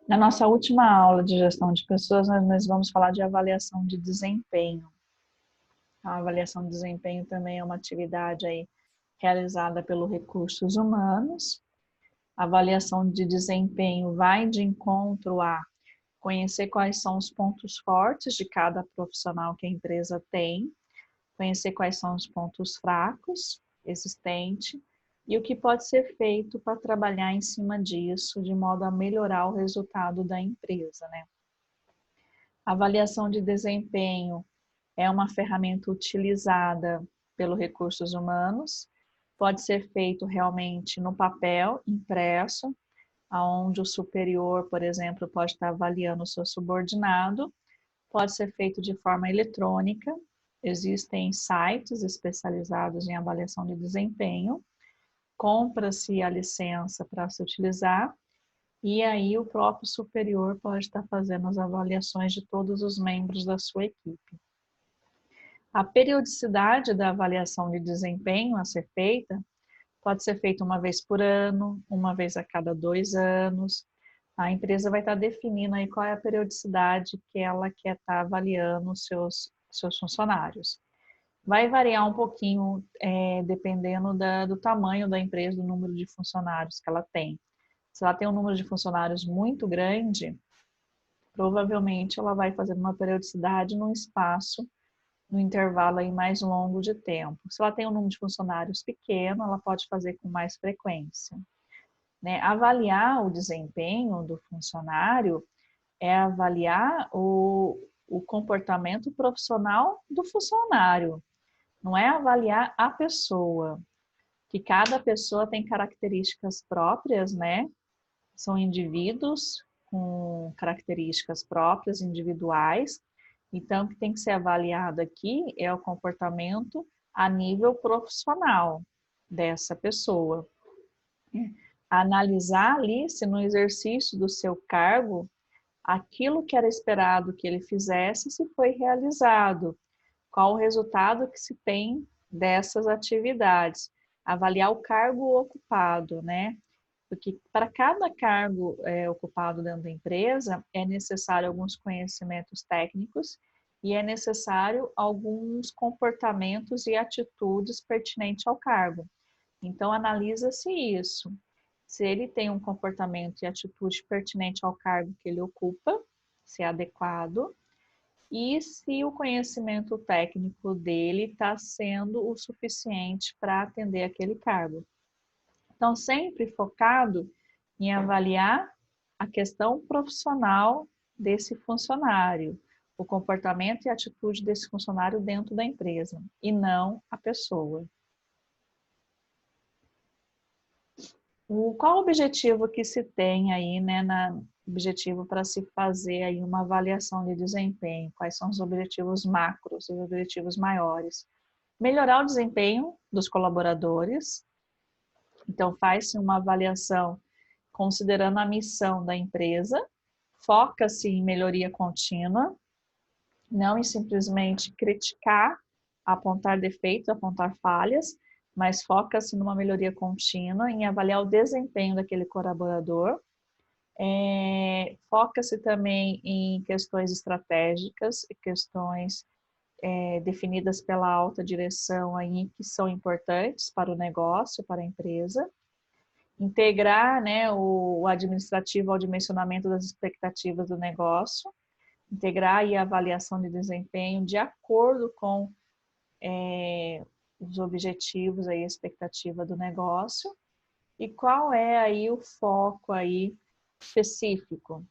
Na nossa última aula de gestão de pessoas, nós vamos falar de avaliação de desempenho. A avaliação de desempenho também é uma atividade aí realizada pelos recursos humanos. A avaliação de desempenho vai de encontro a conhecer quais são os pontos fortes de cada profissional que a empresa tem, conhecer quais são os pontos fracos existentes e o que pode ser feito para trabalhar em cima disso, de modo a melhorar o resultado da empresa, né? A avaliação de desempenho é uma ferramenta utilizada pelos recursos humanos, pode ser feito realmente no papel, impresso, onde o superior, por exemplo, pode estar avaliando o seu subordinado, pode ser feito de forma eletrônica, existem sites especializados em avaliação de desempenho, compra-se a licença para se utilizar, e aí o próprio superior pode estar fazendo as avaliações de todos os membros da sua equipe. A periodicidade da avaliação de desempenho a ser feita pode ser feita uma vez por ano, uma vez a cada 2 anos. A empresa vai estar definindo aí qual é a periodicidade que ela quer estar avaliando os seus funcionários. Vai variar um pouquinho dependendo do tamanho da empresa, do número de funcionários que ela tem. Se ela tem um número de funcionários muito grande, provavelmente ela vai fazer uma periodicidade num espaço, no intervalo aí mais longo de tempo. Se ela tem um número de funcionários pequeno, ela pode fazer com mais frequência. Né? Avaliar o desempenho do funcionário é avaliar o comportamento profissional do funcionário, não é avaliar a pessoa, que cada pessoa tem características próprias, né? São indivíduos com características próprias, individuais. Então, o que tem que ser avaliado aqui é o comportamento a nível profissional dessa pessoa. Analisar ali se no exercício do seu cargo, aquilo que era esperado que ele fizesse, se foi realizado. Qual o resultado que se tem dessas atividades. Avaliar o cargo ocupado, né? Porque para cada cargo ocupado dentro da empresa, é necessário alguns conhecimentos técnicos e é necessário alguns comportamentos e atitudes pertinentes ao cargo. Então, analisa-se isso. Se ele tem um comportamento e atitude pertinente ao cargo que ele ocupa, se é adequado, e se o conhecimento técnico dele está sendo o suficiente para atender aquele cargo. Então, sempre focado em avaliar a questão profissional desse funcionário, o comportamento e a atitude desse funcionário dentro da empresa, e não a pessoa. Qual o objetivo que se tem aí, né, objetivo para se fazer aí uma avaliação de desempenho? Quais são os objetivos macros, os objetivos maiores? Melhorar o desempenho dos colaboradores. Então, faz-se uma avaliação considerando a missão da empresa, foca-se em melhoria contínua, não em simplesmente criticar, apontar defeitos, apontar falhas, mas foca-se numa melhoria contínua, em avaliar o desempenho daquele colaborador. Foca-se também em questões estratégicas, questões definidas pela alta direção aí, que são importantes para o negócio, para a empresa. Integrar, né, o administrativo ao dimensionamento das expectativas do negócio, integrar aí a avaliação de desempenho de acordo com os objetivos aí, a expectativa do negócio, e qual é aí o foco aí específico.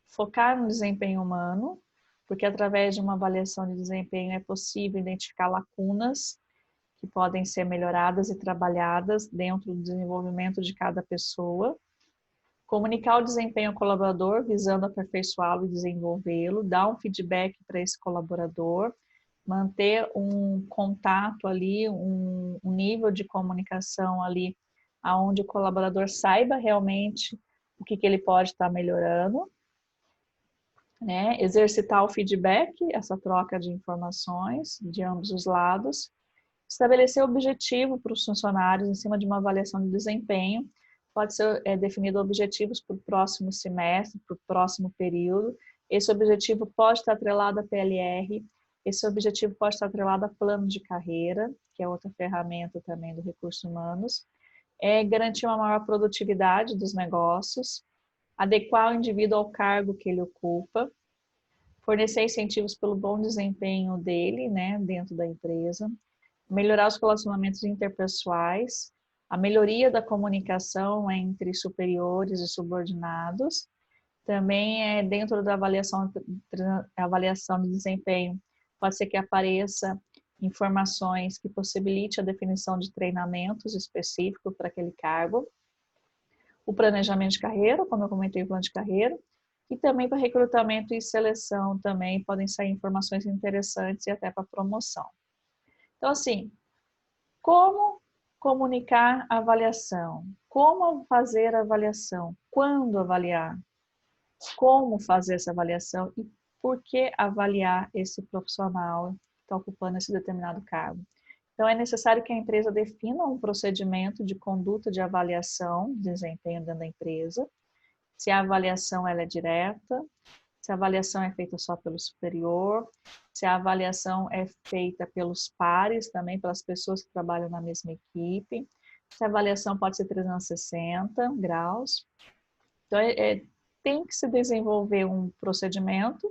Focar no desempenho humano, porque através de uma avaliação de desempenho é possível identificar lacunas que podem ser melhoradas e trabalhadas dentro do desenvolvimento de cada pessoa. Comunicar o desempenho ao colaborador, visando aperfeiçoá-lo e desenvolvê-lo, dar um feedback para esse colaborador, manter um contato ali, um nível de comunicação ali, onde o colaborador saiba realmente o que ele pode estar melhorando, né? Exercitar o feedback, essa troca de informações de ambos os lados, estabelecer objetivo para os funcionários em cima de uma avaliação de desempenho, pode ser definido objetivos para o próximo semestre, para o próximo período. Esse objetivo pode estar atrelado à PLR, esse objetivo pode estar atrelado a plano de carreira, que é outra ferramenta também do recursos humanos. Garantir uma maior produtividade dos negócios, adequar o indivíduo ao cargo que ele ocupa, fornecer incentivos pelo bom desempenho dele, né, dentro da empresa, melhorar os relacionamentos interpessoais, a melhoria da comunicação entre superiores e subordinados. Também dentro da avaliação de desempenho, pode ser que apareça informações que possibilite a definição de treinamentos específicos para aquele cargo. O planejamento de carreira, como eu comentei, o plano de carreira, e também para recrutamento e seleção também podem sair informações interessantes e até para promoção. Então, assim, como comunicar a avaliação? Como fazer a avaliação? Quando avaliar? Como fazer essa avaliação e por que avaliar esse profissional que está ocupando esse determinado cargo? Então, é necessário que a empresa defina um procedimento de conduta de avaliação de desempenho dentro da empresa, se a avaliação ela é direta, se a avaliação é feita só pelo superior, se a avaliação é feita pelos pares, também pelas pessoas que trabalham na mesma equipe, se a avaliação pode ser 360 graus. Então, tem que se desenvolver um procedimento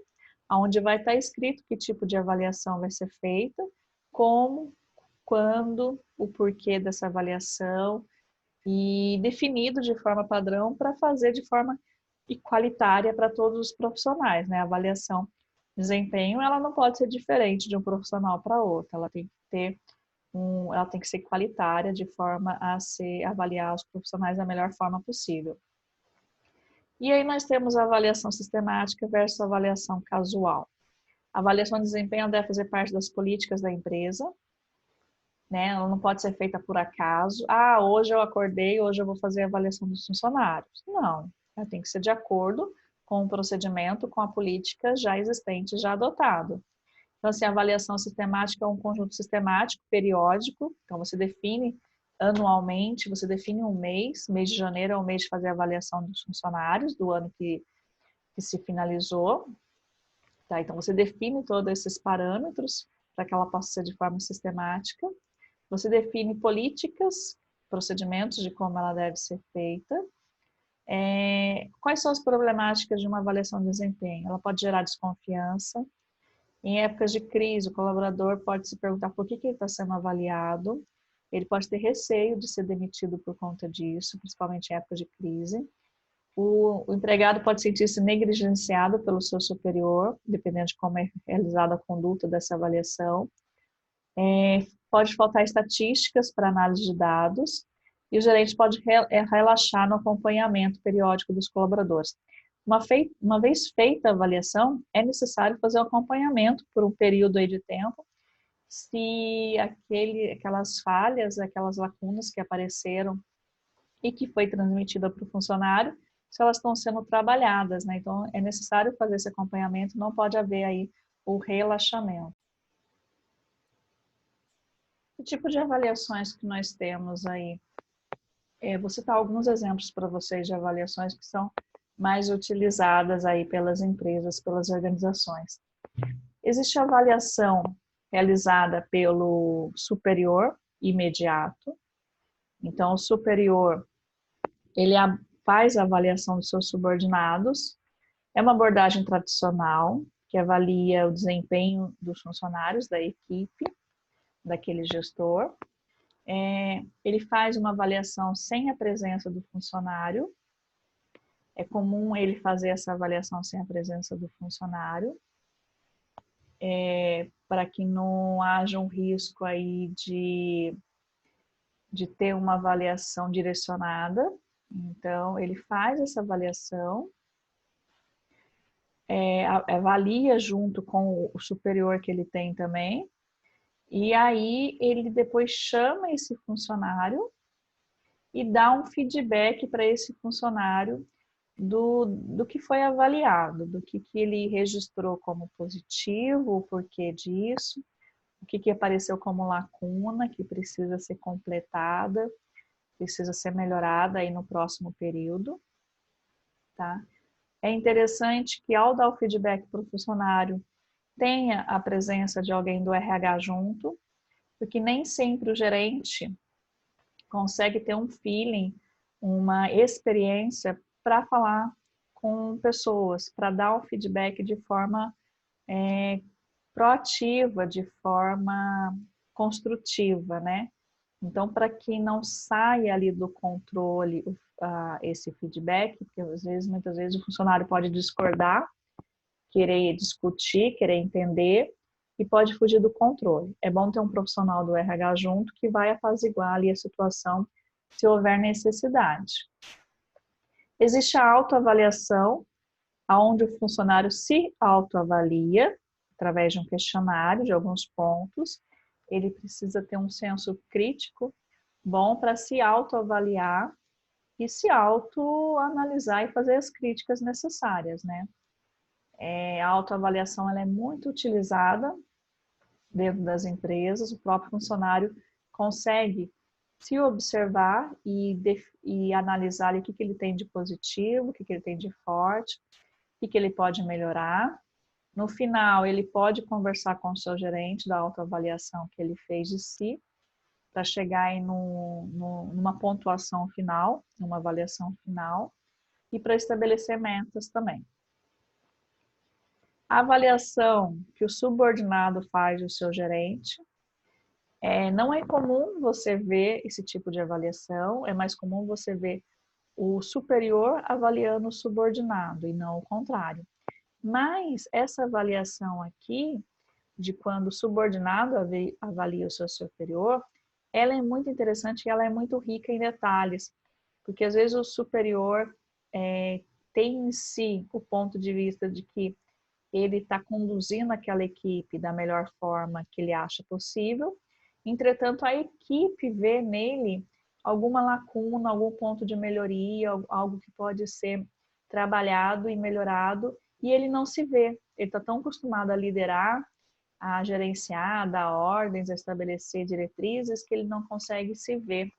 onde vai estar escrito que tipo de avaliação vai ser feita, como, quando, o porquê dessa avaliação e definido de forma padrão para fazer de forma igualitária para todos os profissionais, né? A avaliação de desempenho, ela não pode ser diferente de um profissional para outro, ela tem que ter ela tem que ser igualitária de forma a avaliar os profissionais da melhor forma possível. E aí nós temos a avaliação sistemática versus a avaliação casual. A avaliação de desempenho deve fazer parte das políticas da empresa, né? Ela não pode ser feita por acaso. Ah, hoje eu acordei, hoje eu vou fazer a avaliação dos funcionários. Não, ela tem que ser de acordo com o procedimento, com a política já existente, já adotado. Então, assim, a avaliação sistemática é um conjunto sistemático, periódico. Então, você define anualmente, você define um mês de janeiro é o mês de fazer a avaliação dos funcionários do ano que se finalizou. Tá? Então, você define todos esses parâmetros para que ela possa ser de forma sistemática. Você define políticas, procedimentos de como ela deve ser feita. Quais são as problemáticas de uma avaliação de desempenho? Ela pode gerar desconfiança. Em épocas de crise, o colaborador pode se perguntar por que ele está sendo avaliado. Ele pode ter receio de ser demitido por conta disso, principalmente em épocas de crise. O empregado pode sentir-se negligenciado pelo seu superior, dependendo de como é realizada a conduta dessa avaliação. Pode faltar estatísticas para análise de dados e o gerente pode relaxar no acompanhamento periódico dos colaboradores. Uma vez feita a avaliação, é necessário fazer o acompanhamento por um período aí de tempo, se aquelas falhas, aquelas lacunas que apareceram e que foi transmitida para o funcionário, se elas estão sendo trabalhadas, né? Então, é necessário fazer esse acompanhamento, não pode haver aí o relaxamento. Que tipo de avaliações que nós temos aí? Vou citar alguns exemplos para vocês de avaliações que são mais utilizadas aí pelas empresas, pelas organizações. Existe a avaliação realizada pelo superior imediato. Então, o superior, ele faz a avaliação dos seus subordinados. É uma abordagem tradicional, que avalia o desempenho dos funcionários da equipe, daquele gestor. Ele faz uma avaliação sem a presença do funcionário. É comum ele fazer essa avaliação sem a presença do funcionário, para que não haja um risco aí de ter uma avaliação direcionada. Então, ele faz essa avaliação, avalia junto com o superior que ele tem também, e aí ele depois chama esse funcionário e dá um feedback para esse funcionário do que foi avaliado, do que ele registrou como positivo, o porquê disso, o que apareceu como lacuna que precisa ser completada. precisa ser melhorada aí no próximo período, tá? É interessante que ao dar o feedback para o funcionário, tenha a presença de alguém do RH junto, porque nem sempre o gerente consegue ter um feeling, uma experiência para falar com pessoas, para dar o feedback de forma proativa, de forma construtiva, né? Então, para que não saia ali do controle esse feedback, porque às vezes, muitas vezes, o funcionário pode discordar, querer discutir, querer entender, e pode fugir do controle. É bom ter um profissional do RH junto que vai apaziguar ali a situação se houver necessidade. Existe a autoavaliação, onde o funcionário se autoavalia, através de um questionário, de alguns pontos. Ele precisa ter um senso crítico bom para se autoavaliar e se autoanalisar e fazer as críticas necessárias, né? A autoavaliação ela é muito utilizada dentro das empresas, o próprio funcionário consegue se observar e analisar o que ele tem de positivo, o que ele tem de forte, o que ele pode melhorar. No final, ele pode conversar com o seu gerente da autoavaliação que ele fez de si, para chegar aí numa pontuação final, numa avaliação final, e para estabelecer metas também. A avaliação que o subordinado faz do seu gerente, não é comum você ver esse tipo de avaliação, é mais comum você ver o superior avaliando o subordinado e não o contrário. Mas essa avaliação aqui, de quando o subordinado avalia o seu superior, ela é muito interessante e ela é muito rica em detalhes, porque às vezes o superior tem em si o ponto de vista de que ele está conduzindo aquela equipe da melhor forma que ele acha possível, entretanto a equipe vê nele alguma lacuna, algum ponto de melhoria, algo que pode ser trabalhado e melhorado, e ele não se vê, ele está tão acostumado a liderar, a gerenciar, a dar ordens, a estabelecer diretrizes, que ele não consegue se ver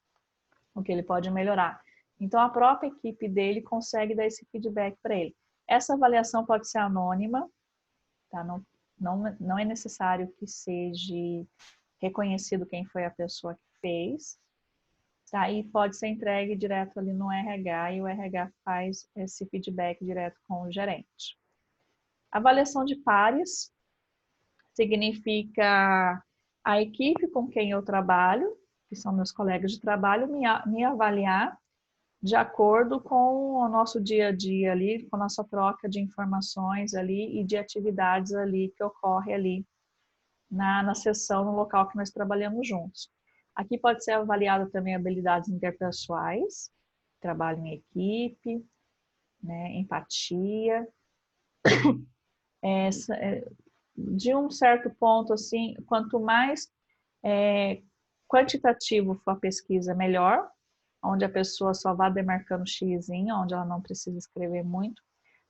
o que ele pode melhorar. Então, a própria equipe dele consegue dar esse feedback para ele. Essa avaliação pode ser anônima, tá? Não é necessário que seja reconhecido quem foi a pessoa que fez, tá? E pode ser entregue direto ali no RH e o RH faz esse feedback direto com o gerente. Avaliação de pares significa a equipe com quem eu trabalho, que são meus colegas de trabalho, me avaliar de acordo com o nosso dia a dia ali, com a nossa troca de informações ali e de atividades ali que ocorre ali na sessão, no local que nós trabalhamos juntos. Aqui pode ser avaliado também habilidades interpessoais, trabalho em equipe, né, empatia. De um certo ponto, assim, quanto mais quantitativo for a pesquisa, melhor, onde a pessoa só vá demarcando xizinho, onde ela não precisa escrever muito,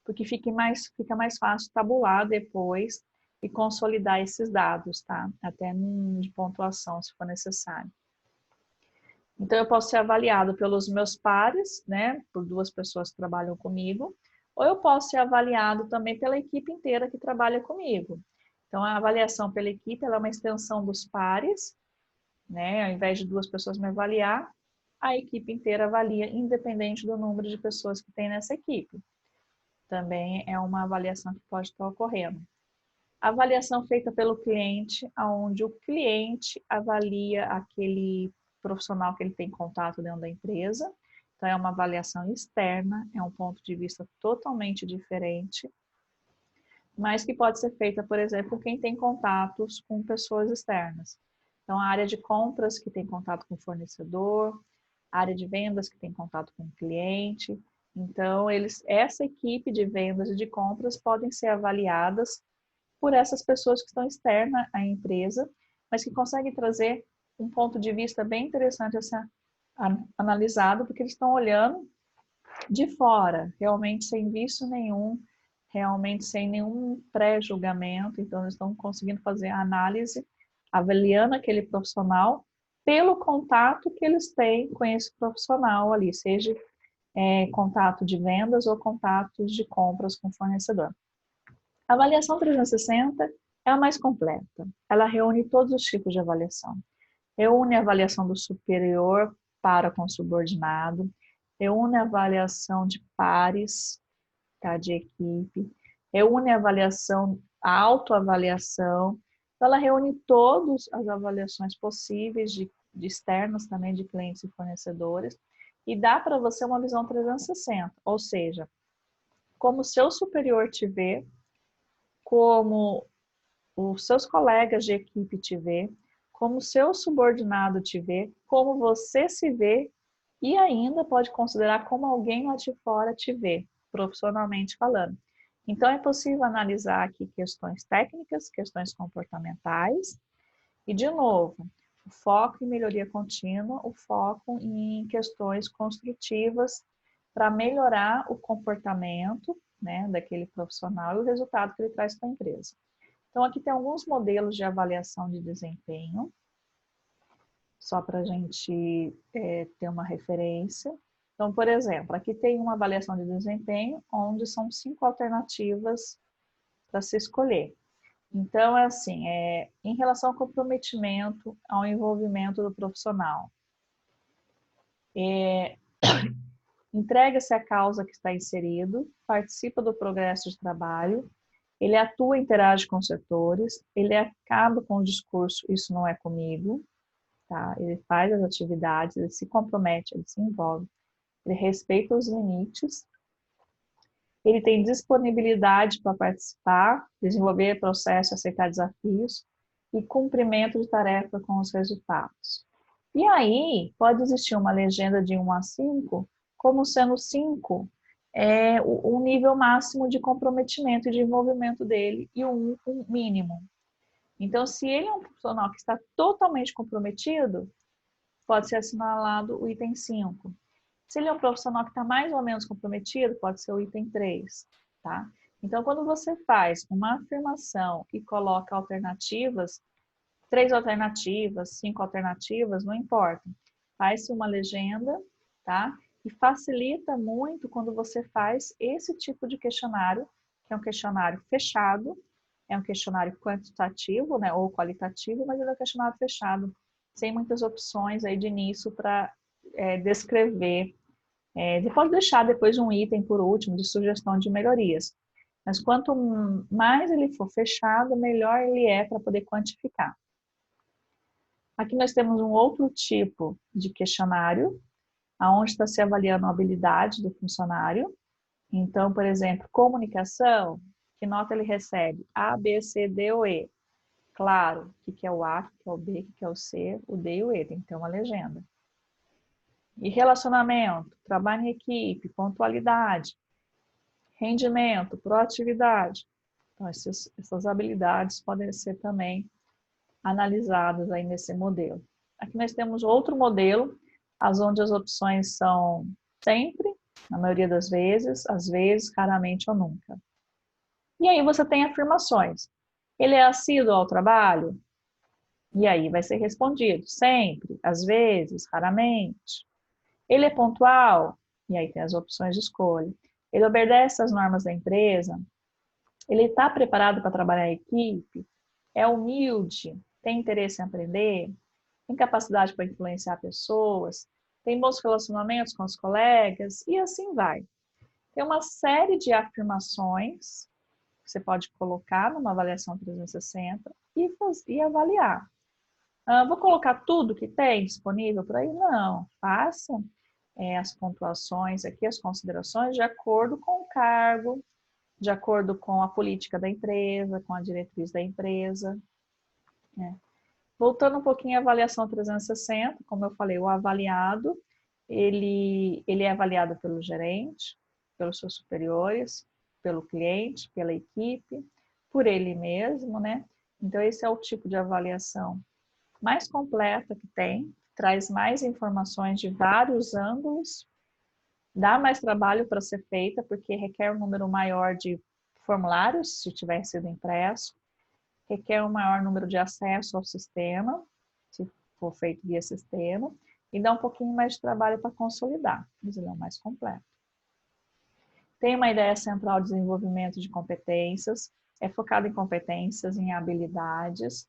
porque fica mais fácil tabular depois e consolidar esses dados, tá? Até de pontuação, se for necessário. Então, eu posso ser avaliado pelos meus pares, né? Por 2 pessoas que trabalham comigo, ou eu posso ser avaliado também pela equipe inteira que trabalha comigo. Então, a avaliação pela equipe ela é uma extensão dos pares, né? Ao invés de 2 pessoas me avaliar, a equipe inteira avalia, independente do número de pessoas que tem nessa equipe. Também é uma avaliação que pode estar ocorrendo. A avaliação feita pelo cliente, onde o cliente avalia aquele profissional que ele tem contato dentro da empresa. Então, é uma avaliação externa, é um ponto de vista totalmente diferente, mas que pode ser feita, por exemplo, quem tem contatos com pessoas externas. Então, a área de compras que tem contato com o fornecedor, a área de vendas que tem contato com o cliente. Então, essa equipe de vendas e de compras podem ser avaliadas por essas pessoas que estão externas à empresa, mas que conseguem trazer um ponto de vista bem interessante a ser analisado, porque eles estão olhando de fora, realmente sem vício nenhum, realmente sem nenhum pré-julgamento, então eles estão conseguindo fazer a análise, avaliando aquele profissional pelo contato que eles têm com esse profissional ali, seja contato de vendas ou contatos de compras com o fornecedor. A avaliação 360 é a mais completa. Ela reúne todos os tipos de avaliação. Reúne a avaliação do superior para com o subordinado, reúne a avaliação de pares, tá, de equipe, reúne a avaliação, a autoavaliação. Então, ela reúne todas as avaliações possíveis de externas também, de clientes e fornecedores, e dá para você uma visão 360, ou seja, como o seu superior te vê, como os seus colegas de equipe te vê, como o seu subordinado te vê, como você se vê e ainda pode considerar como alguém lá de fora te vê, profissionalmente falando. Então, é possível analisar aqui questões técnicas, questões comportamentais e, de novo, o foco em melhoria contínua, o foco em questões construtivas para melhorar o comportamento, né, daquele profissional e o resultado que ele traz para a empresa. Então, aqui tem alguns modelos de avaliação de desempenho, só para a gente ter uma referência. Então, por exemplo, aqui tem uma avaliação de desempenho, onde são 5 alternativas para se escolher. Então, é assim, em relação ao comprometimento, ao envolvimento do profissional. Entrega-se à causa que está inserido, participa do progresso de trabalho, ele atua e interage com os setores, ele acaba com o discurso, isso não é comigo, tá? Ele faz as atividades, ele se compromete, ele se envolve, ele respeita os limites, ele tem disponibilidade para participar, desenvolver processo, aceitar desafios e cumprimento de tarefa com os resultados. E aí, pode existir uma legenda de 1 a 5, como sendo 5 o nível máximo de comprometimento e de envolvimento dele e o 1 mínimo. Então, se ele é um profissional que está totalmente comprometido, pode ser assinalado o item 5. Se ele é um profissional que está mais ou menos comprometido, pode ser o item 3, tá? Então, quando você faz uma afirmação e coloca alternativas, 3 alternativas, 5 alternativas, não importa. Faz-se uma legenda, tá? E facilita muito quando você faz esse tipo de questionário, que é um questionário fechado, é um questionário quantitativo, né, ou qualitativo, mas ele é um questionário fechado, sem muitas opções aí de início para descrever. Ele pode deixar depois um item por último de sugestão de melhorias, mas quanto mais ele for fechado, melhor ele é para poder quantificar. Aqui nós temos um outro tipo de questionário, onde está se avaliando a habilidade do funcionário. Então, por exemplo, comunicação, que nota ele recebe? A, B, C, D ou E? Claro, o que é o A, o que é o B, o que é o C, o D e o E, tem que ter uma legenda. E relacionamento, trabalho em equipe, pontualidade, rendimento, proatividade. Então, essas habilidades podem ser também analisadas aí nesse modelo. Aqui nós temos outro modelo, onde as opções são sempre, na maioria das vezes, às vezes, raramente ou nunca. E aí você tem afirmações. Ele é assíduo ao trabalho? E aí vai ser respondido sempre, às vezes, raramente. Ele é pontual? E aí tem as opções de escolha. Ele obedece às normas da empresa? Ele está preparado para trabalhar em equipe? É humilde? Tem interesse em aprender? Tem capacidade para influenciar pessoas? Tem bons relacionamentos com os colegas? E assim vai. Tem uma série de afirmações que você pode colocar numa avaliação 360 e avaliar. Vou colocar tudo que tem disponível por aí? Não. Faça as pontuações aqui, as considerações de acordo com o cargo, de acordo com a política da empresa, com a diretriz da empresa. Né? Voltando um pouquinho à avaliação 360, como eu falei, o avaliado, ele é avaliado pelo gerente, pelos seus superiores, pelo cliente, pela equipe, por ele mesmo, né? Então, esse é o tipo de avaliação mais completa que tem, traz mais informações de vários ângulos, dá mais trabalho para ser feita, porque requer um número maior de formulários, se tiver sido impresso, requer um maior número de acesso ao sistema, se for feito via sistema, e dá um pouquinho mais de trabalho para consolidar, mas ele é o mais completo. Tem uma ideia central de desenvolvimento de competências, é focado em competências, em habilidades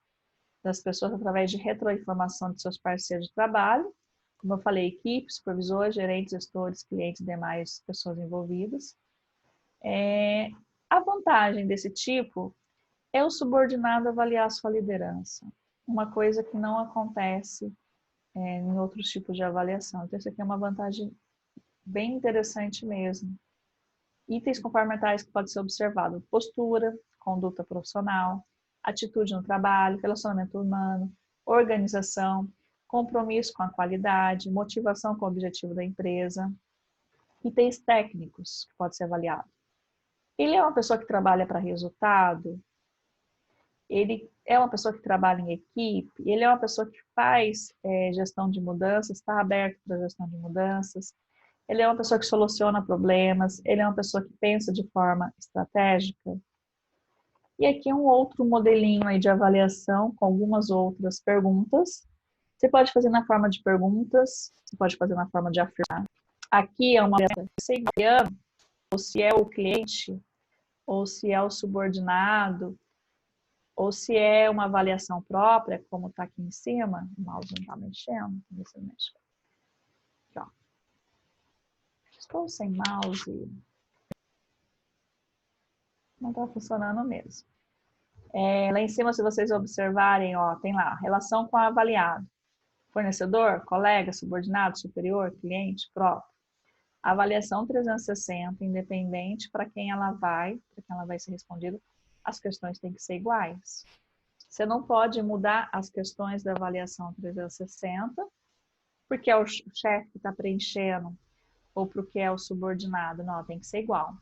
das pessoas através de retroinformação de seus parceiros de trabalho, como eu falei, equipes, supervisores, gerentes, gestores, clientes e demais pessoas envolvidas. A vantagem desse tipo é o subordinado avaliar a sua liderança, uma coisa que não acontece em outros tipos de avaliação. Então, isso aqui é uma vantagem bem interessante mesmo. Itens comportamentais que pode ser observado: postura, conduta profissional, atitude no trabalho, relacionamento humano, organização, compromisso com a qualidade, motivação com o objetivo da empresa. Itens técnicos que pode ser avaliado. Ele é uma pessoa que trabalha para resultado? Ele é uma pessoa que trabalha em equipe? Ele é uma pessoa que faz gestão de mudanças, está aberto para gestão de mudanças? Ele é uma pessoa que soluciona problemas? Ele é uma pessoa que pensa de forma estratégica? E aqui um outro modelinho aí de avaliação com algumas outras perguntas. Você pode fazer na forma de perguntas, você pode fazer na forma de afirmar. Aqui é uma avaliação se é ou se é o cliente, ou se é o subordinado, ou se é uma avaliação própria, como está aqui em cima. O mouse não está mexendo. Mexe. Aqui, ó. Estou sem mouse. Não está funcionando mesmo. Lá em cima, se vocês observarem, ó, tem lá, relação com o avaliado. Fornecedor, colega, subordinado, superior, cliente, próprio. Avaliação 360, independente para quem ela vai ser respondida, as questões têm que ser iguais. Você não pode mudar as questões da avaliação 360, porque é o chefe que está preenchendo, ou porque é o subordinado. Não, tem que ser igual.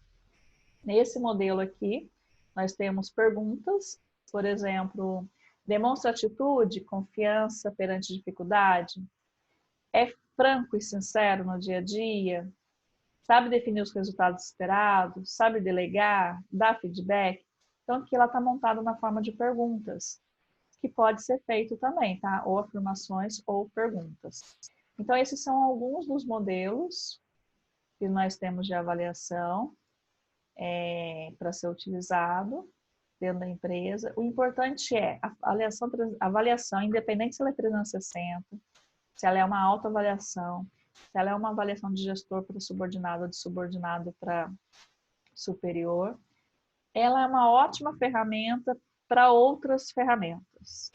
Nesse modelo aqui, nós temos perguntas, por exemplo, demonstra atitude, confiança perante dificuldade, é franco e sincero no dia a dia, sabe definir os resultados esperados, sabe delegar, dá feedback. Então, aqui ela está montada na forma de perguntas, que pode ser feito também, tá? Ou afirmações ou perguntas. Então, esses são alguns dos modelos que nós temos de avaliação para ser utilizado dentro da empresa. O importante é a avaliação, independente se ela é 360, se ela é uma autoavaliação, se ela é uma avaliação de gestor para subordinado ou de subordinado para superior, ela é uma ótima ferramenta para outras ferramentas.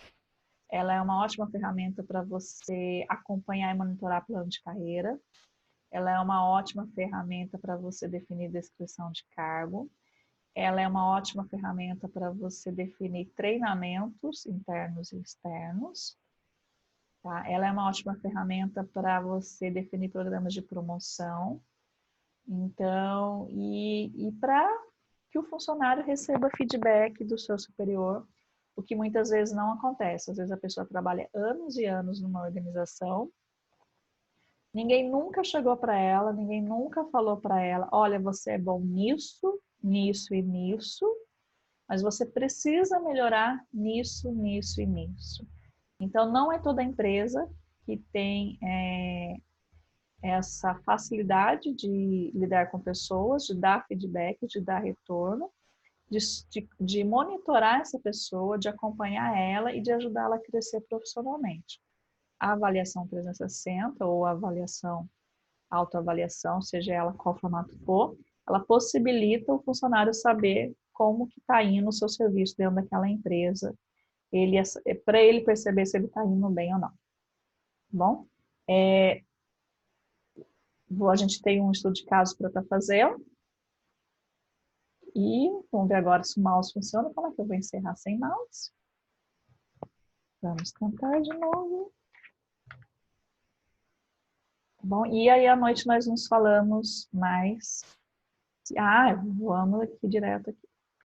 Ela é uma ótima ferramenta para você acompanhar e monitorar plano de carreira. Ela é uma ótima ferramenta para você definir descrição de cargo. Ela é uma ótima ferramenta para você definir treinamentos internos e externos. Tá? Ela é uma ótima ferramenta para você definir programas de promoção. Então, e para que o funcionário receba feedback do seu superior, o que muitas vezes não acontece. Às vezes a pessoa trabalha anos e anos numa organização, ninguém nunca chegou para ela, ninguém nunca falou para ela, olha, você é bom nisso, nisso e nisso, mas você precisa melhorar nisso, nisso e nisso. Então, não é toda empresa que tem essa facilidade de lidar com pessoas, de dar feedback, de dar retorno, de monitorar essa pessoa, de acompanhar ela e de ajudá-la a crescer profissionalmente. A avaliação 360 ou a avaliação, autoavaliação, seja ela qual formato for, ela possibilita o funcionário saber como que está indo o seu serviço dentro daquela empresa, para ele perceber se ele está indo bem ou não. Bom, a gente tem um estudo de caso para estar fazendo. E vamos ver agora se o mouse funciona. Como é que eu vou encerrar sem mouse? Vamos tentar de novo. Bom, e aí à noite nós nos falamos mais. Vamos aqui direto aqui.